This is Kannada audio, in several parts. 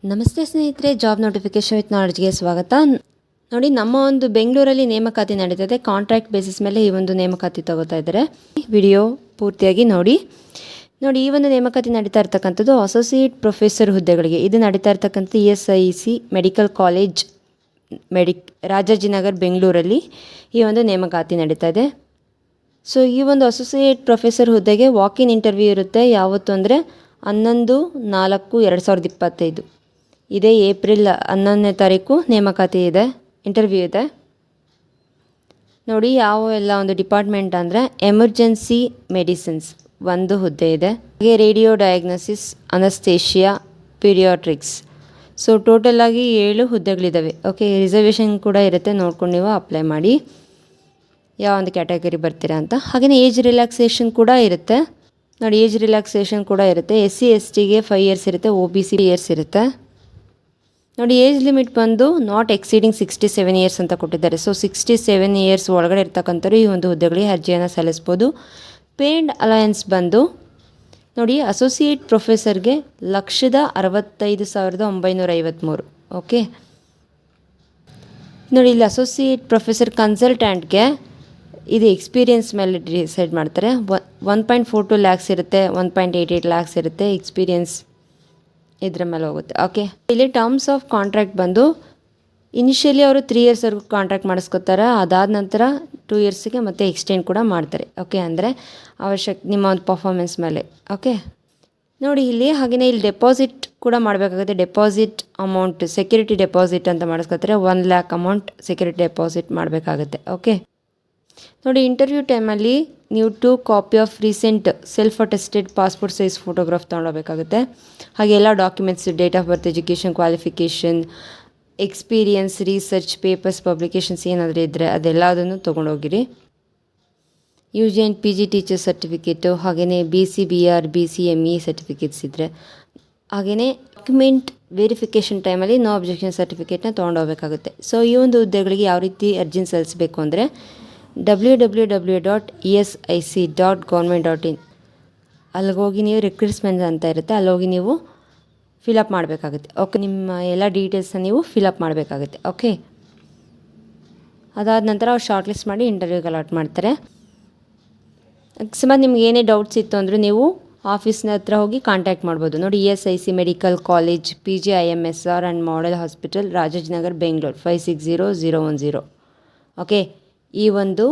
ನಮಸ್ತೆ ಸ್ನೇಹಿತರೆ, ಜಾಬ್ ನೋಟಿಫಿಕೇಶನ್ ವಿತ್ ನಾಲೆಡ್ಜ್ಗೆ ಸ್ವಾಗತ. ನೋಡಿ, ನಮ್ಮ ಒಂದು ಬೆಂಗಳೂರಲ್ಲಿ ನೇಮಕಾತಿ ನಡೀತದೆ. ಕಾಂಟ್ರಾಕ್ಟ್ ಬೇಸಿಸ್ ಮೇಲೆ ಈ ಒಂದು ನೇಮಕಾತಿ ತಗೋತಾ ಇದ್ದಾರೆ. ವಿಡಿಯೋ ಪೂರ್ತಿಯಾಗಿ ನೋಡಿ. ಈ ಒಂದು ನೇಮಕಾತಿ ನಡೀತಾ ಇರ್ತಕ್ಕಂಥದ್ದು ಅಸೋಸಿಯೇಟ್ ಪ್ರೊಫೆಸರ್ ಹುದ್ದೆಗಳಿಗೆ. ಇದು ನಡೀತಾ ಇರ್ತಕ್ಕಂಥ ESIC ಮೆಡಿಕಲ್ ಕಾಲೇಜ್ ರಾಜಾಜಿನಗರ್ ಬೆಂಗಳೂರಲ್ಲಿ ಈ ಒಂದು ನೇಮಕಾತಿ ನಡೀತಾ ಇದೆ. ಸೊ ಈ ಒಂದು ಅಸೋಸಿಯೇಟ್ ಪ್ರೊಫೆಸರ್ ಹುದ್ದೆಗೆ ವಾಕ್-ಇನ್ ಇಂಟರ್ವ್ಯೂ ಇರುತ್ತೆ. ಯಾವತ್ತು ಅಂದರೆ 11/4/2025 ಇದೇ ಏಪ್ರಿಲ್ 11ನೇ ತಾರೀಕು ನೇಮಕಾತಿ ಇದೆ, ಇಂಟರ್ವ್ಯೂ ಇದೆ. ನೋಡಿ, ಎಲ್ಲ ಒಂದು ಡಿಪಾರ್ಟ್ಮೆಂಟ್ ಅಂದರೆ ಎಮರ್ಜೆನ್ಸಿ ಮೆಡಿಸಿನ್ಸ್ ಒಂದು ಹುದ್ದೆ ಇದೆ, ಹಾಗೆ radio diagnosis, anaesthesia, paediatrics. So total ಆಗಿ 7 ಹುದ್ದೆಗಳಿದ್ದಾವೆ. ಓಕೆ, ರಿಸರ್ವೇಷನ್ ಕೂಡ ಇರುತ್ತೆ, ನೋಡ್ಕೊಂಡು ನೀವು ಅಪ್ಲೈ ಮಾಡಿ ಯಾವ ಒಂದು ಕ್ಯಾಟಗರಿ ಬರ್ತೀರಾ ಅಂತ. ಹಾಗೆಯೇ ಏಜ್ ರಿಲ್ಯಾಕ್ಸೇಷನ್ ಕೂಡ ಇರುತ್ತೆ. ನೋಡಿ, ಏಜ್ ರಿಲ್ಯಾಕ್ಸೇಷನ್ ಕೂಡ ಇರುತ್ತೆ. SC/STಗೆ 5 ಇಯರ್ಸ್ ಇರುತ್ತೆ, OBC ಇಯರ್ಸ್ ಇರುತ್ತೆ. ನೋಡಿ, ಏಜ್ ಲಿಮಿಟ್ ಬಂದು ನಾಟ್ ಎಕ್ಸೀಡಿಂಗ್ 67 ಇಯರ್ಸ್ ಅಂತ ಕೊಟ್ಟಿದ್ದಾರೆ. ಸೊ 67 ಇಯರ್ಸ್ ಒಳಗಡೆ ಇರ್ತಕ್ಕಂಥವ್ರು ಈ ಒಂದು ಹುದ್ದೆಗಳಿಗೆ ಅರ್ಜಿಯನ್ನು ಸಲ್ಲಿಸ್ಬೋದು. ಪೇಯ್ಡ್ ಅಲಯನ್ಸ್ ಬಂದು ನೋಡಿ, ಅಸೋಸಿಯೇಟ್ ಪ್ರೊಫೆಸರ್ಗೆ 1,65,953. ಓಕೆ, ನೋಡಿ ಇಲ್ಲಿ ಅಸೋಸಿಯೇಟ್ ಪ್ರೊಫೆಸರ್ ಕನ್ಸಲ್ಟ್ಯಾಂಟ್ಗೆ ಇದು ಎಕ್ಸ್ಪೀರಿಯನ್ಸ್ ಮೇಲೆ ಡಿಸೈಡ್ ಮಾಡ್ತಾರೆ. 1.42 ಲ್ಯಾಕ್ಸ್ ಇರುತ್ತೆ, 1.88 ಲ್ಯಾಕ್ಸ್ ಇರುತ್ತೆ. ಎಕ್ಸ್ಪೀರಿಯನ್ಸ್ ಇದರ ಮೇಲೆ ಹೋಗುತ್ತೆ. ಓಕೆ, ಇಲ್ಲಿ ಟರ್ಮ್ಸ್ ಆಫ್ ಕಾಂಟ್ರಾಕ್ಟ್ ಬಂದು ಇನಿಷಿಯಲಿ ಅವರು 3 ಇಯರ್ಸ್ವರೆಗೂ ಕಾಂಟ್ರಾಕ್ಟ್ ಮಾಡಿಸ್ಕೊತಾರೆ. ಅದಾದ ನಂತರ 2 ಇಯರ್ಸಿಗೆ ಮತ್ತೆ ಎಕ್ಸ್ಟೆಂಡ್ ಕೂಡ ಮಾಡ್ತಾರೆ. ಓಕೆ, ಅಂದರೆ ನಿಮ್ಮ ಒಂದು ಪರ್ಫಾರ್ಮೆನ್ಸ್ ಮೇಲೆ. ಓಕೆ, ನೋಡಿ ಇಲ್ಲಿ ಹಾಗೆಯೇ ಇಲ್ಲಿ ಡೆಪಾಸಿಟ್ ಕೂಡ ಮಾಡಬೇಕಾಗುತ್ತೆ. ಡೆಪಾಸಿಟ್ ಅಮೌಂಟ್ ಸೆಕ್ಯೂರಿಟಿ ಡೆಪಾಸಿಟ್ ಅಂತ ಮಾಡಿಸ್ಕೊತಾರೆ. 1 ಲ್ಯಾಕ್ ಅಮೌಂಟ್ ಸೆಕ್ಯೂರಿಟಿ ಡೆಪಾಸಿಟ್ ಮಾಡಬೇಕಾಗುತ್ತೆ. ಓಕೆ, ನೋಡಿ, ಇಂಟರ್ವ್ಯೂ ಟೈಮಲ್ಲಿ ನೀವು 2 copy of recent self attested passport size photograph ತೊಗೊಳ್ಬೇಕಾಗುತ್ತೆ. ಹಾಗೆ ಎಲ್ಲ documents, date of birth, education qualification, experience, research papers, publications ಏನಾದರೂ ಇದ್ದರೆ ಅದೆಲ್ಲದನ್ನು ತೊಗೊಂಡೋಗಿರಿ. UG and PG teacher certificate, ಹಾಗೆಯೇ BCBR, BCME ಸರ್ಟಿಫಿಕೇಟ್ಸ್ ಇದ್ದರೆ, ಹಾಗೆಯೇ ಡಾಕ್ಯುಮೆಂಟ್ ವೆರಿಫಿಕೇಷನ್ ಟೈಮಲ್ಲಿ ನೋ ಅಬ್ಜೆಕ್ಷನ್ ಸರ್ಟಿಫಿಕೇಟ್ನ ತೊಗೊಂಡೋಗ್ಬೇಕಾಗುತ್ತೆ. ಸೊ ಈ ಒಂದು ಹುದ್ದೆಗಳಿಗೆ ಯಾವ ರೀತಿ ಅರ್ಜಿನ ಸಲ್ಲಿಸಬೇಕು ಅಂದರೆ www.esic.government.in ಅಲ್ಲಿಗೋಗಿ ನೀವು ರಿಕ್ರೂಟ್ಮೆಂಟ್ ಅಂತ ಇರುತ್ತೆ, ಅಲ್ಲೋಗಿ ನೀವು ಫಿಲಪ್ ಮಾಡಬೇಕಾಗುತ್ತೆ. ಓಕೆ, ನಿಮ್ಮ ಎಲ್ಲ ಡೀಟೇಲ್ಸನ್ನ ನೀವು ಫಿಲಪ್ ಮಾಡಬೇಕಾಗುತ್ತೆ. ಓಕೆ, ಅದಾದ ನಂತರ ಅವ್ರು ಶಾರ್ಟ್ ಲಿಸ್ಟ್ ಮಾಡಿ ಇಂಟರ್ವ್ಯೂಗೆ ಅಲಾಟ್ ಮಾಡ್ತಾರೆ. ಅಕಸ್ಮಾತ್ ನಿಮ್ಗೆ ಏನೇ ಡೌಟ್ಸ್ ಇತ್ತು ಅಂದರೆ ನೀವು ಆಫೀಸ್ನ ಹತ್ರ ಹೋಗಿ ಕಾಂಟ್ಯಾಕ್ಟ್ ಮಾಡ್ಬೋದು. ನೋಡಿ, ESIC medical college, PGIMSR and model hospital, Rajajinagar, Bengaluru 560010. Okay, ಈ ಒಂದು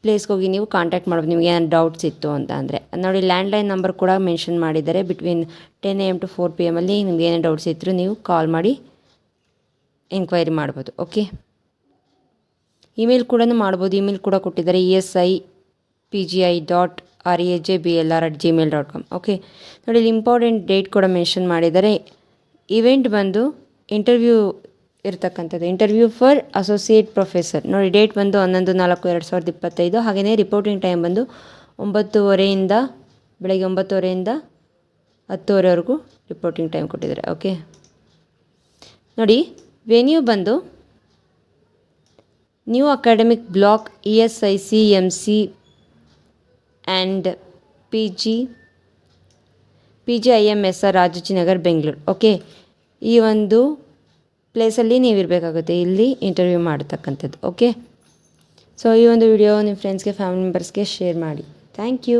ಪ್ಲೇಸ್ಗೆ ಹೋಗಿ ನೀವು ಕಾಂಟ್ಯಾಕ್ಟ್ ಮಾಡ್ಬೋದು ನಿಮ್ಗೆ ಏನಾದ್ರು ಡೌಟ್ಸ್ ಇತ್ತು ಅಂತ ಅಂದರೆ. ನೋಡಿ, ಲ್ಯಾಂಡ್ಲೈನ್ ನಂಬರ್ ಕೂಡ ಮೆನ್ಷನ್ ಮಾಡಿದ್ದಾರೆ. ಬಿಟ್ವೀನ್ 10 AM to 4 PM ಅಲ್ಲಿ ನಿಮ್ಗೆ ಏನೇ ಡೌಟ್ಸ್ ಇದ್ದರೂ ನೀವು ಕಾಲ್ ಮಾಡಿ ಎಂಕ್ವೈರಿ ಮಾಡ್ಬೋದು. ಓಕೆ, ಇಮೇಲ್ ಕೂಡ ಮಾಡ್ಬೋದು. ಇಮೇಲ್ ಕೂಡ ಕೊಟ್ಟಿದ್ದಾರೆ, esipgi.rajblr@gmail.com. ಓಕೆ, ನೋಡಿ, ಇಲ್ಲಿ ಇಂಪಾರ್ಟೆಂಟ್ ಡೇಟ್ ಕೂಡ ಮೆನ್ಷನ್ ಮಾಡಿದ್ದಾರೆ. ಇವೆಂಟ್ ಬಂದು ಇಂಟರ್ವ್ಯೂ ಇರ್ತಕ್ಕಂಥದ್ದು, ಇಂಟರ್ವ್ಯೂ ಫಾರ್ ಅಸೋಸಿಯೇಟ್ ಪ್ರೊಫೆಸರ್. ನೋಡಿ, ಡೇಟ್ ಬಂದು 11/4/2025. ಹಾಗೆಯೇ ರಿಪೋರ್ಟಿಂಗ್ ಟೈಮ್ ಬಂದು 9:30 ಬೆಳಗ್ಗೆ 9:30 10:00ವರೆಗೂ ರಿಪೋರ್ಟಿಂಗ್ ಟೈಮ್ ಕೊಟ್ಟಿದ್ದಾರೆ. ಓಕೆ, ನೋಡಿ, ವೆನ್ಯೂ ಬಂದು new academic block, ESIC MC and PGIMSR Rajajinagar, Bengaluru. Okay, ಈ ಒಂದು ಪ್ಲೇಸಲ್ಲಿ ನೀವು ಇರಬೇಕಾಗುತ್ತೆ, ಇಲ್ಲಿ ಇಂಟರ್ವ್ಯೂ ಮಾಡ್ತಕ್ಕಂಥದ್ದು. ಓಕೆ, ಸೊ ಈ ಒಂದು ವಿಡಿಯೋ ನಿಮ್ಮ ಫ್ರೆಂಡ್ಸ್ಗೆ, ಫ್ಯಾಮಿಲಿ ಮೆಂಬರ್ಸ್ಗೆ ಶೇರ್ ಮಾಡಿ. Thank you.